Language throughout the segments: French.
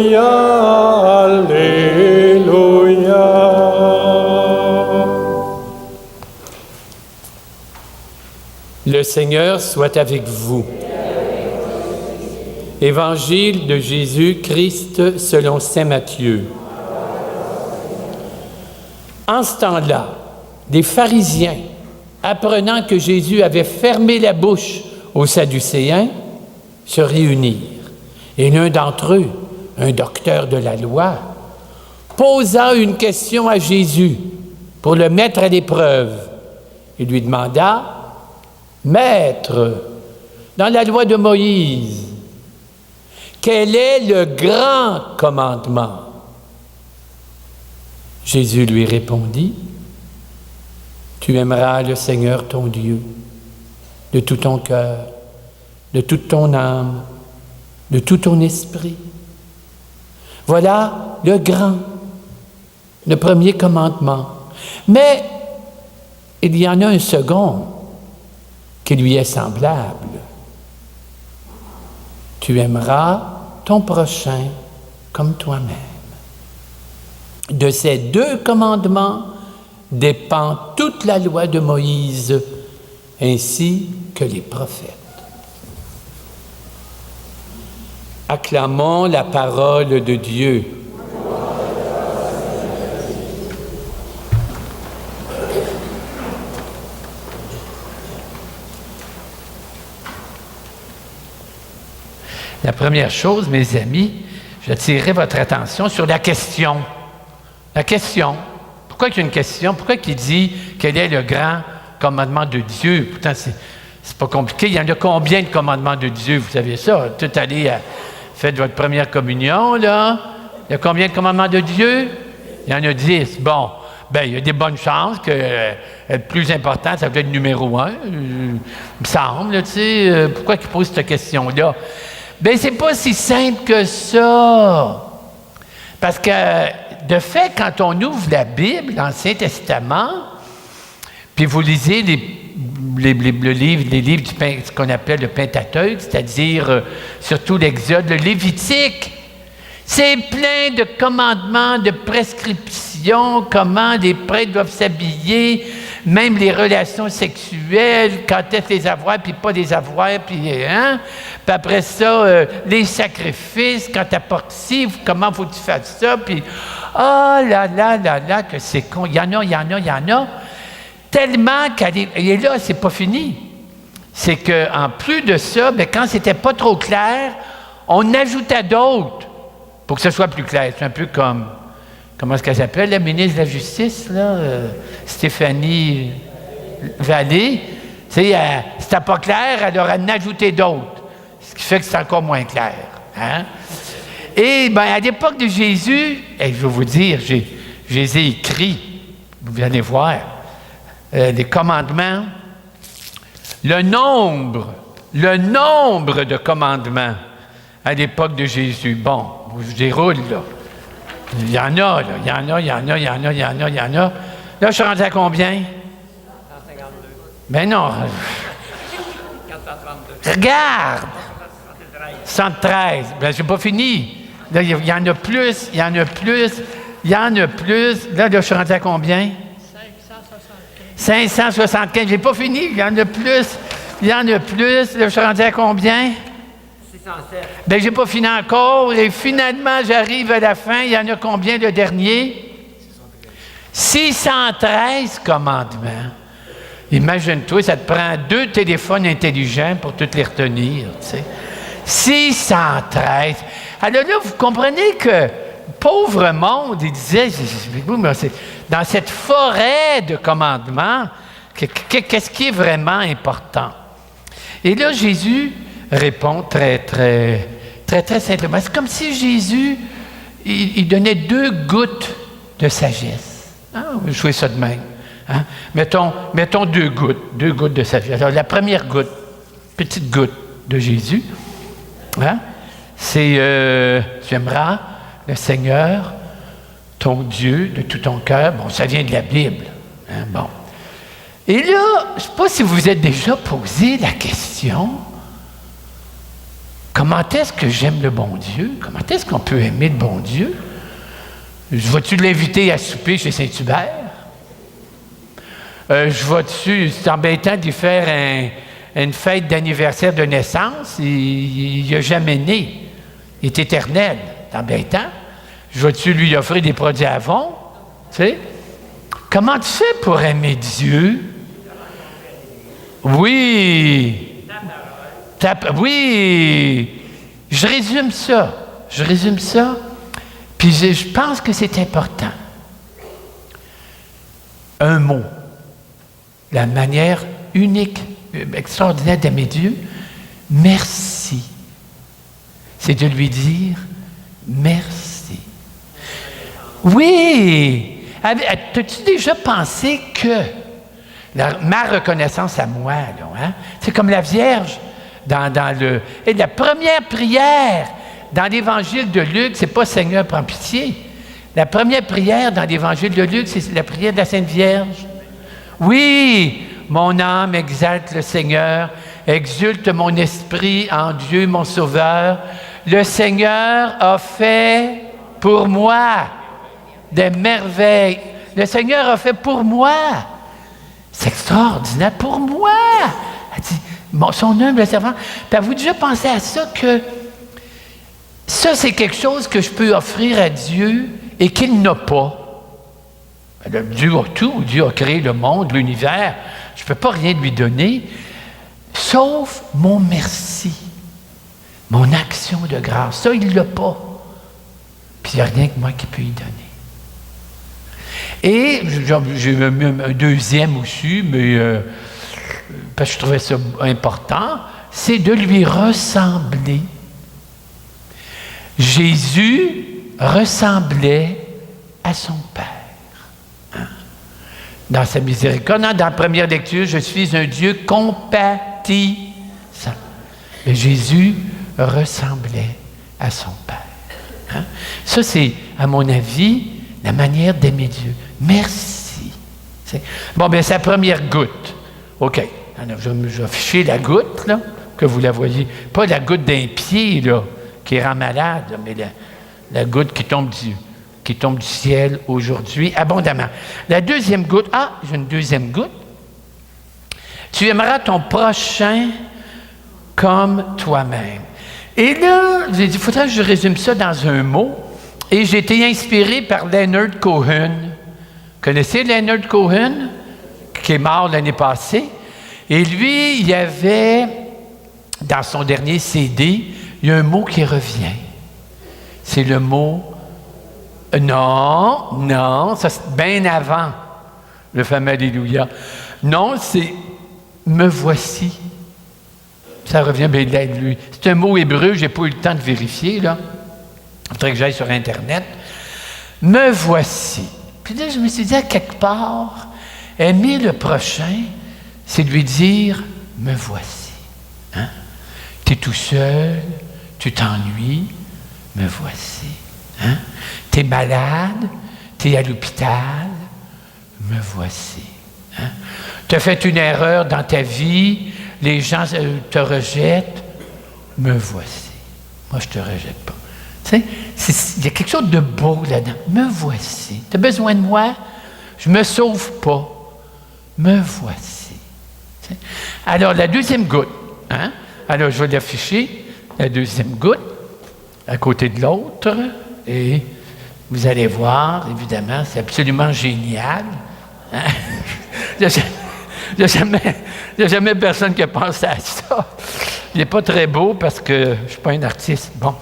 Alléluia. Le Seigneur soit avec vous. Évangile de Jésus-Christ selon saint Matthieu. En ce temps-là, des pharisiens, apprenant que Jésus avait fermé la bouche aux Sadducéens, se réunirent. Et l'un d'entre eux, un docteur de la loi, posa une question à Jésus pour le mettre à l'épreuve. Il lui demanda, « Maître, dans la loi de Moïse, quel est le grand commandement? » Jésus lui répondit, « Tu aimeras le Seigneur ton Dieu de tout ton cœur, de toute ton âme, de tout ton esprit. Voilà le grand, le premier commandement. Mais il y en a un second qui lui est semblable. Tu aimeras ton prochain comme toi-même. De ces deux commandements dépend toute la loi de Moïse, ainsi que les prophètes. Acclamons la parole de Dieu. La première chose, mes amis, j'attirerai votre attention sur la question. La question. Pourquoi il y a une question? Pourquoi il dit quel est le grand commandement de Dieu? Pourtant, c'est pas compliqué. Il y en a combien de commandements de Dieu? Vous savez ça? Tout allez à faites votre première communion, là. Il y a combien de commandements de Dieu? Il y en a 10. Bon, bien, il y a des bonnes chances que le plus important, ça doit être numéro 1, il me semble, tu sais. Pourquoi il pose cette question-là? Bien, c'est pas si simple que ça. Parce que, de fait, quand on ouvre la Bible, l'Ancien Testament, puis vous lisez les livres ce qu'on appelle le Pentateuque, c'est-à-dire surtout l'Exode, le Lévitique, c'est plein de commandements, de prescriptions, comment les prêtres doivent s'habiller, même les relations sexuelles, quand est-ce les avoir, puis pas les avoir, puis puis après ça, les sacrifices, quand tu apportes ci, comment faut que tu fasses ça, puis que c'est con, il y en a, tellement et là, c'est pas fini. C'est qu'en plus de ça, bien, quand c'était pas trop clair, on ajoutait d'autres pour que ce soit plus clair. C'est un peu comme, comment est-ce qu'elle s'appelle, la ministre de la Justice, là, Stéphanie Vallée. Tu sais, c'était pas clair, elle aurait en ajouté d'autres, ce qui fait que c'est encore moins clair. Hein? Et bien, à l'époque de Jésus, je vais vous dire, je les ai écrits, vous allez voir, les commandements, le nombre de commandements à l'époque de Jésus. Bon, je déroule, là. Il y en a. Là, je suis rendu à combien? 152. Ben non. 432. Regarde! 113. Ben, j'ai pas fini. Là, il y en a plus. Là, je suis rendu à combien? 575. J'ai pas fini. Il y en a plus. Là, je suis rendu à combien? 607. Bien, j'ai pas fini encore. Et finalement, j'arrive à la fin. Il y en a combien, le dernier? 613 commandements. Imagine-toi, ça te prend 2 téléphones intelligents pour toutes les retenir, tu sais. 613. Alors là, vous comprenez que, pauvre monde, il disait, dans cette forêt de commandements, qu'est-ce qui est vraiment important? Et là, Jésus répond très simplement. C'est comme si Jésus, il donnait 2 gouttes de sagesse. Ah, je fais ça de même. Hein? Mettons 2 gouttes de sagesse. Alors, la première goutte, petite goutte de Jésus, hein? C'est tu aimeras le Seigneur, ton Dieu, de tout ton cœur. Bon, ça vient de la Bible. Hein? Bon. Et là, je ne sais pas si vous vous êtes déjà posé la question, Comment est-ce que j'aime le bon Dieu? Comment est-ce qu'on peut aimer le bon Dieu? Vas-tu l'inviter à souper chez Saint-Hubert? C'est embêtant d'y faire une fête d'anniversaire de naissance. Il n'a jamais né. Il est éternel. C'est embêtant. Vas-tu lui offrir des produits Avon? Tu sais? Comment tu fais pour aimer Dieu? Oui. Oui. Je résume ça. Puis je pense que c'est important. Un mot. La manière unique, extraordinaire d'aimer Dieu, merci. C'est de lui dire merci. Oui! As-tu déjà pensé que ma reconnaissance à moi, là, hein? C'est comme la Vierge et la première prière dans l'Évangile de Luc, c'est pas Seigneur, prends pitié. La première prière dans l'Évangile de Luc, c'est la prière de la Sainte Vierge. Oui, mon âme exalte le Seigneur, exulte mon esprit en Dieu, mon Sauveur. Le Seigneur a fait pour moi des merveilles. Le Seigneur a fait pour moi. C'est extraordinaire pour moi. Elle dit, son humble servant. Puis avez-vous déjà pensé à ça que ça, c'est quelque chose que je peux offrir à Dieu et qu'il n'a pas. Dieu a tout, Dieu a créé le monde, l'univers. Je ne peux pas rien lui donner, sauf mon merci, mon action de grâce. Ça, il ne l'a pas. Puis il n'y a rien que moi qui peux y donner. Et j'ai mis un deuxième aussi, mais parce que je trouvais ça important, c'est de lui ressembler. Jésus ressemblait à son Père. Dans sa miséricorde, dans la première lecture, je suis un Dieu compatissant. Mais Jésus ressemblait à son Père. Hein? Ça, c'est, à mon avis, la manière d'aimer Dieu. Merci. Bon, bien, sa première goutte. OK. Alors, je vais afficher la goutte, là, que vous la voyez. Pas la goutte d'un pied, là, qui rend malade, là, mais la goutte qui tombe du ciel aujourd'hui abondamment. La deuxième goutte, j'ai une deuxième goutte. Tu aimeras ton prochain comme toi-même. Et là, j'ai dit, il faudrait que je résume ça dans un mot. Et j'ai été inspiré par Leonard Cohen. Connaissez Leonard Cohen, qui est mort l'année passée? Et lui, il y avait, dans son dernier CD, il y a un mot qui revient. C'est le mot non, ça c'est bien avant le fameux Alléluia. Non, c'est « me voici ». Ça revient bien de lui. C'est un mot hébreu, je n'ai pas eu le temps de vérifier, là. Il faudrait que j'aille sur Internet. « Me voici ». Puis là, je me suis dit, à quelque part, aimer le prochain, c'est lui dire « me voici hein? ». Tu es tout seul, tu t'ennuies, me voici. Hein? Tu es malade, tu es à l'hôpital, me voici. Hein? Tu as fait une erreur dans ta vie, les gens te rejettent, me voici. Moi, je ne te rejette pas. Tu sais, il y a quelque chose de beau là-dedans. Me voici. Tu as besoin de moi? Je ne me sauve pas. Me voici. Tu sais? Alors, la deuxième goutte. Hein? Alors, je vais l'afficher. La deuxième goutte, à côté de l'autre. Et vous allez voir, évidemment, c'est absolument génial. Hein? Il n'y a jamais personne qui a pensé à ça. Il n'est pas très beau parce que je ne suis pas un artiste. Bon.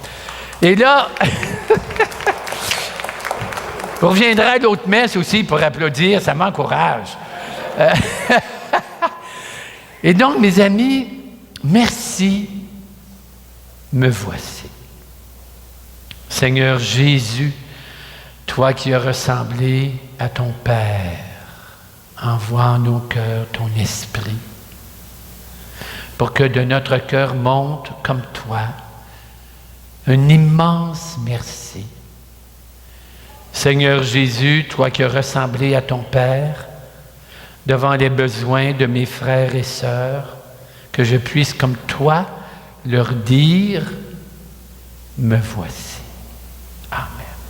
Et là, vous reviendrez à l'autre messe aussi pour applaudir, ça m'encourage. Et donc, mes amis, merci, me voici. Seigneur Jésus, toi qui as ressemblé à ton Père, envoie en nos cœurs ton esprit pour que de notre cœur monte comme toi un immense merci. Seigneur Jésus, toi qui as ressemblé à ton Père, devant les besoins de mes frères et sœurs, que je puisse comme toi leur dire, me voici. Amen.